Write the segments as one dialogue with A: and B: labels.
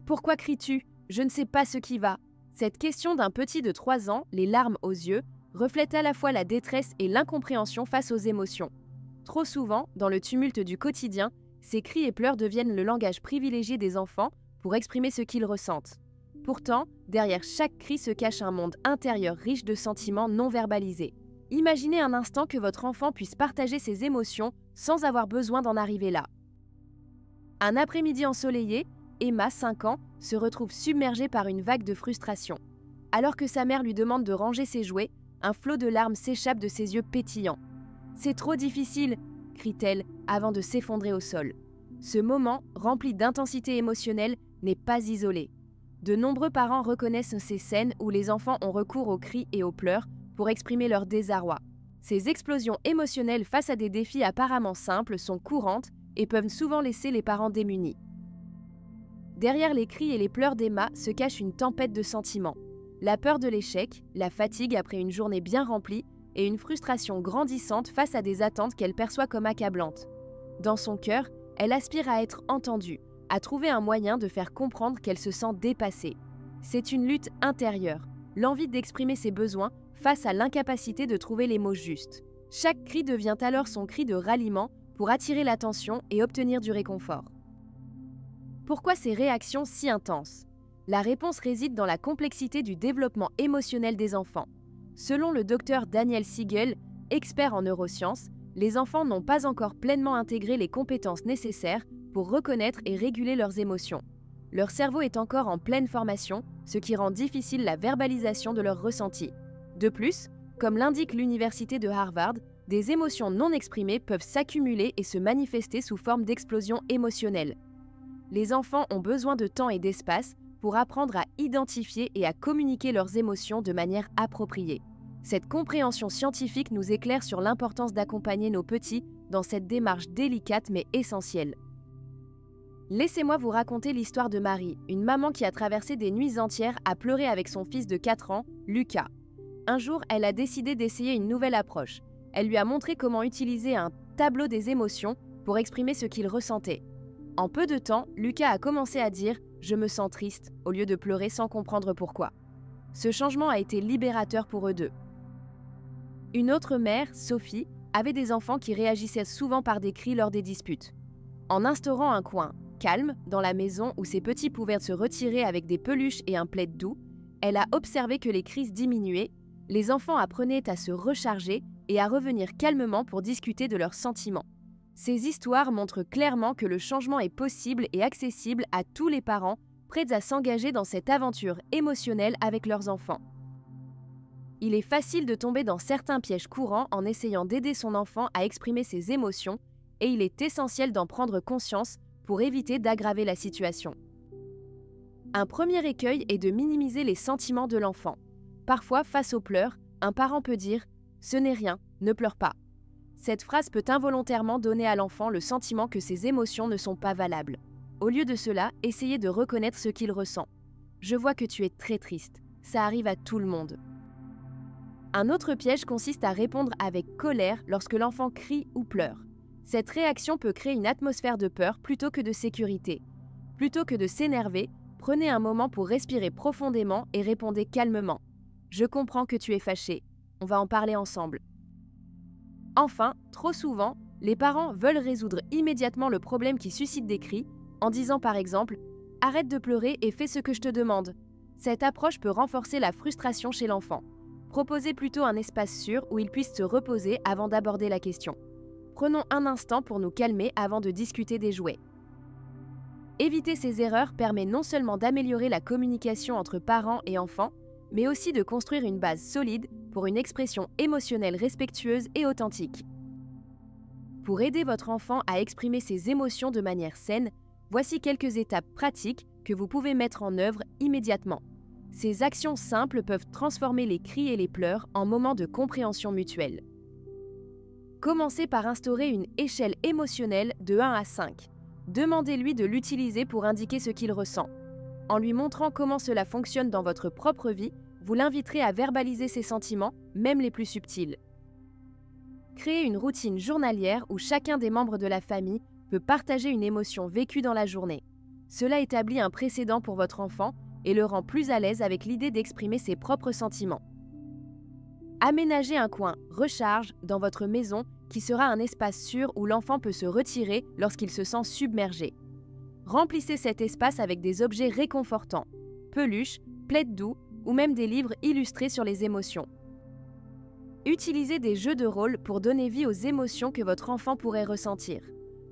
A: Pourquoi cries-tu? Je ne sais pas ce qui va. Cette question d'un petit de 3 ans, les larmes aux yeux, reflète à la fois la détresse et l'incompréhension face aux émotions. Trop souvent, dans le tumulte du quotidien, ces cris et pleurs deviennent le langage privilégié des enfants pour exprimer ce qu'ils ressentent. Pourtant, derrière chaque cri se cache un monde intérieur riche de sentiments non verbalisés. Imaginez un instant que votre enfant puisse partager ses émotions sans avoir besoin d'en arriver là. Un après-midi ensoleillé, Emma, 5 ans, se retrouve submergée par une vague de frustration. Alors que sa mère lui demande de ranger ses jouets, un flot de larmes s'échappe de ses yeux pétillants. « C'est trop difficile !» crie-t-elle avant de s'effondrer au sol. Ce moment, rempli d'intensité émotionnelle, n'est pas isolé. De nombreux parents reconnaissent ces scènes où les enfants ont recours aux cris et aux pleurs pour exprimer leur désarroi. Ces explosions émotionnelles face à des défis apparemment simples sont courantes et peuvent souvent laisser les parents démunis. Derrière les cris et les pleurs d'Emma se cache une tempête de sentiments. La peur de l'échec, la fatigue après une journée bien remplie et une frustration grandissante face à des attentes qu'elle perçoit comme accablantes. Dans son cœur, elle aspire à être entendue, à trouver un moyen de faire comprendre qu'elle se sent dépassée. C'est une lutte intérieure, l'envie d'exprimer ses besoins face à l'incapacité de trouver les mots justes. Chaque cri devient alors son cri de ralliement pour attirer l'attention et obtenir du réconfort. Pourquoi ces réactions si intenses? La réponse réside dans la complexité du développement émotionnel des enfants. Selon le docteur Daniel Siegel, expert en neurosciences, les enfants n'ont pas encore pleinement intégré les compétences nécessaires pour reconnaître et réguler leurs émotions. Leur cerveau est encore en pleine formation, ce qui rend difficile la verbalisation de leurs ressentis. De plus, comme l'indique l'université de Harvard, des émotions non exprimées peuvent s'accumuler et se manifester sous forme d'explosions émotionnelles. Les enfants ont besoin de temps et d'espace pour apprendre à identifier et à communiquer leurs émotions de manière appropriée. Cette compréhension scientifique nous éclaire sur l'importance d'accompagner nos petits dans cette démarche délicate mais essentielle. Laissez-moi vous raconter l'histoire de Marie, une maman qui a traversé des nuits entières à pleurer avec son fils de 4 ans, Lucas. Un jour, elle a décidé d'essayer une nouvelle approche. Elle lui a montré comment utiliser un tableau des émotions pour exprimer ce qu'il ressentait. En peu de temps, Lucas a commencé à dire « je me sens triste » au lieu de pleurer sans comprendre pourquoi. Ce changement a été libérateur pour eux deux. Une autre mère, Sophie, avait des enfants qui réagissaient souvent par des cris lors des disputes. En instaurant un coin calme dans la maison où ses petits pouvaient se retirer avec des peluches et un plaid doux, elle a observé que les crises diminuaient, les enfants apprenaient à se recharger et à revenir calmement pour discuter de leurs sentiments. Ces histoires montrent clairement que le changement est possible et accessible à tous les parents prêts à s'engager dans cette aventure émotionnelle avec leurs enfants. Il est facile de tomber dans certains pièges courants en essayant d'aider son enfant à exprimer ses émotions et il est essentiel d'en prendre conscience pour éviter d'aggraver la situation. Un premier écueil est de minimiser les sentiments de l'enfant. Parfois, face aux pleurs, un parent peut dire « ce n'est rien, ne pleure pas ». Cette phrase peut involontairement donner à l'enfant le sentiment que ses émotions ne sont pas valables. Au lieu de cela, essayez de reconnaître ce qu'il ressent. « Je vois que tu es très triste. Ça arrive à tout le monde. » Un autre piège consiste à répondre avec colère lorsque l'enfant crie ou pleure. Cette réaction peut créer une atmosphère de peur plutôt que de sécurité. Plutôt que de s'énerver, prenez un moment pour respirer profondément et répondez calmement. « Je comprends que tu es fâché. On va en parler ensemble. » Enfin, trop souvent, les parents veulent résoudre immédiatement le problème qui suscite des cris en disant par exemple « Arrête de pleurer et fais ce que je te demande ». Cette approche peut renforcer la frustration chez l'enfant. Proposez plutôt un espace sûr où il puisse se reposer avant d'aborder la question. Prenons un instant pour nous calmer avant de discuter des jouets. Éviter ces erreurs permet non seulement d'améliorer la communication entre parents et enfants, mais aussi de construire une base solide pour une expression émotionnelle respectueuse et authentique. Pour aider votre enfant à exprimer ses émotions de manière saine, voici quelques étapes pratiques que vous pouvez mettre en œuvre immédiatement. Ces actions simples peuvent transformer les cris et les pleurs en moments de compréhension mutuelle. Commencez par instaurer une échelle émotionnelle de 1 à 5. Demandez-lui de l'utiliser pour indiquer ce qu'il ressent. En lui montrant comment cela fonctionne dans votre propre vie, vous l'inviterez à verbaliser ses sentiments, même les plus subtils. Créez une routine journalière où chacun des membres de la famille peut partager une émotion vécue dans la journée. Cela établit un précédent pour votre enfant et le rend plus à l'aise avec l'idée d'exprimer ses propres sentiments. Aménagez un coin « recharge » dans votre maison qui sera un espace sûr où l'enfant peut se retirer lorsqu'il se sent submergé. Remplissez cet espace avec des objets réconfortants, peluches, plaids doux ou même des livres illustrés sur les émotions. Utilisez des jeux de rôle pour donner vie aux émotions que votre enfant pourrait ressentir.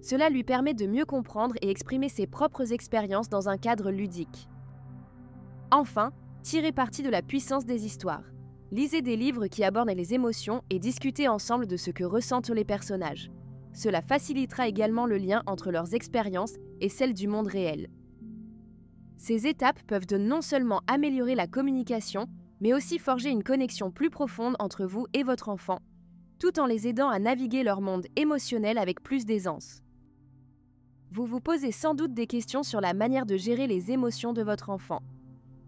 A: Cela lui permet de mieux comprendre et exprimer ses propres expériences dans un cadre ludique. Enfin, tirez parti de la puissance des histoires. Lisez des livres qui abordent les émotions et discutez ensemble de ce que ressentent les personnages. Cela facilitera également le lien entre leurs expériences et celles du monde réel. Ces étapes peuvent non seulement améliorer la communication, mais aussi forger une connexion plus profonde entre vous et votre enfant, tout en les aidant à naviguer leur monde émotionnel avec plus d'aisance. Vous vous posez sans doute des questions sur la manière de gérer les émotions de votre enfant.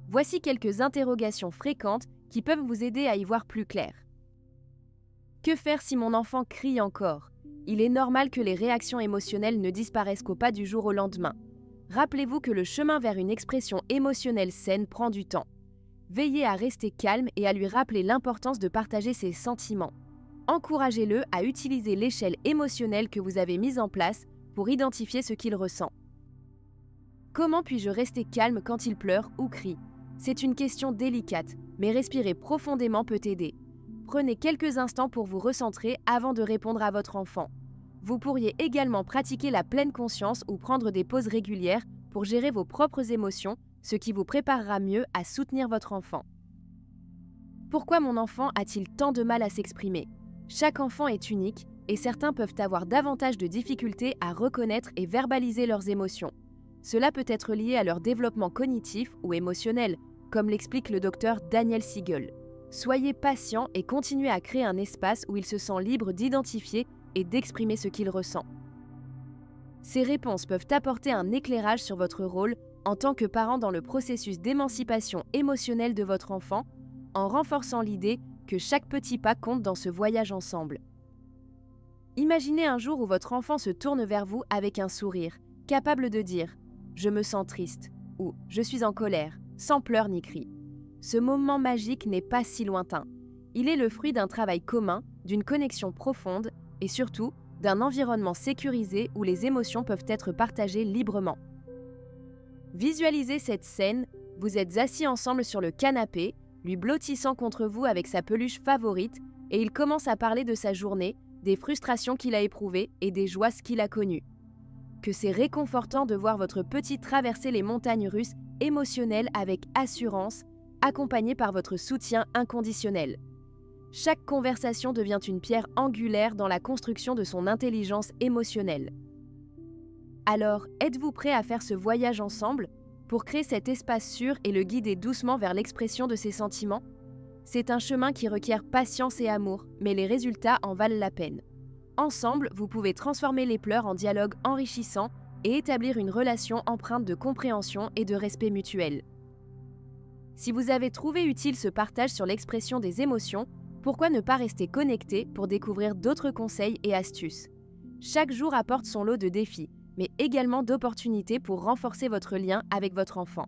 A: Voici quelques interrogations fréquentes qui peuvent vous aider à y voir plus clair. Que faire si mon enfant crie encore ? Il est normal que les réactions émotionnelles ne disparaissent qu'au pas du jour au lendemain. Rappelez-vous que le chemin vers une expression émotionnelle saine prend du temps. Veillez à rester calme et à lui rappeler l'importance de partager ses sentiments. Encouragez-le à utiliser l'échelle émotionnelle que vous avez mise en place pour identifier ce qu'il ressent. Comment puis-je rester calme quand il pleure ou crie ? C'est une question délicate, mais respirer profondément peut aider. Prenez quelques instants pour vous recentrer avant de répondre à votre enfant. Vous pourriez également pratiquer la pleine conscience ou prendre des pauses régulières pour gérer vos propres émotions, ce qui vous préparera mieux à soutenir votre enfant. Pourquoi mon enfant a-t-il tant de mal à s'exprimer ? Chaque enfant est unique et certains peuvent avoir davantage de difficultés à reconnaître et verbaliser leurs émotions. Cela peut être lié à leur développement cognitif ou émotionnel, comme l'explique le docteur Daniel Siegel. Soyez patient et continuez à créer un espace où il se sent libre d'identifier et d'exprimer ce qu'il ressent. Ces réponses peuvent apporter un éclairage sur votre rôle en tant que parent dans le processus d'émancipation émotionnelle de votre enfant, en renforçant l'idée que chaque petit pas compte dans ce voyage ensemble. Imaginez un jour où votre enfant se tourne vers vous avec un sourire, capable de dire « Je me sens triste » ou « Je suis en colère », sans pleurs ni cris. Ce moment magique n'est pas si lointain. Il est le fruit d'un travail commun, d'une connexion profonde et surtout d'un environnement sécurisé où les émotions peuvent être partagées librement. Visualisez cette scène, vous êtes assis ensemble sur le canapé, lui blottissant contre vous avec sa peluche favorite et il commence à parler de sa journée, des frustrations qu'il a éprouvées et des joies qu'il a connues. Que c'est réconfortant de voir votre petit traverser les montagnes russes émotionnelles avec assurance, accompagné par votre soutien inconditionnel. Chaque conversation devient une pierre angulaire dans la construction de son intelligence émotionnelle. Alors, êtes-vous prêt à faire ce voyage ensemble pour créer cet espace sûr et le guider doucement vers l'expression de ses sentiments ? C'est un chemin qui requiert patience et amour, mais les résultats en valent la peine. Ensemble, vous pouvez transformer les pleurs en dialogue enrichissant et établir une relation empreinte de compréhension et de respect mutuel. Si vous avez trouvé utile ce partage sur l'expression des émotions, pourquoi ne pas rester connecté pour découvrir d'autres conseils et astuces ? Chaque jour apporte son lot de défis, mais également d'opportunités pour renforcer votre lien avec votre enfant.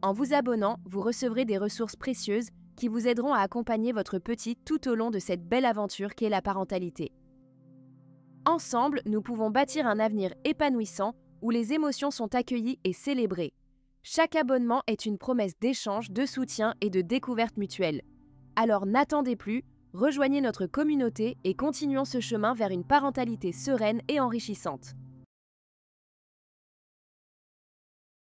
A: En vous abonnant, vous recevrez des ressources précieuses qui vous aideront à accompagner votre petit tout au long de cette belle aventure qu'est la parentalité. Ensemble, nous pouvons bâtir un avenir épanouissant où les émotions sont accueillies et célébrées. Chaque abonnement est une promesse d'échange, de soutien et de découverte mutuelle. Alors n'attendez plus, rejoignez notre communauté et continuons ce chemin vers une parentalité sereine et enrichissante.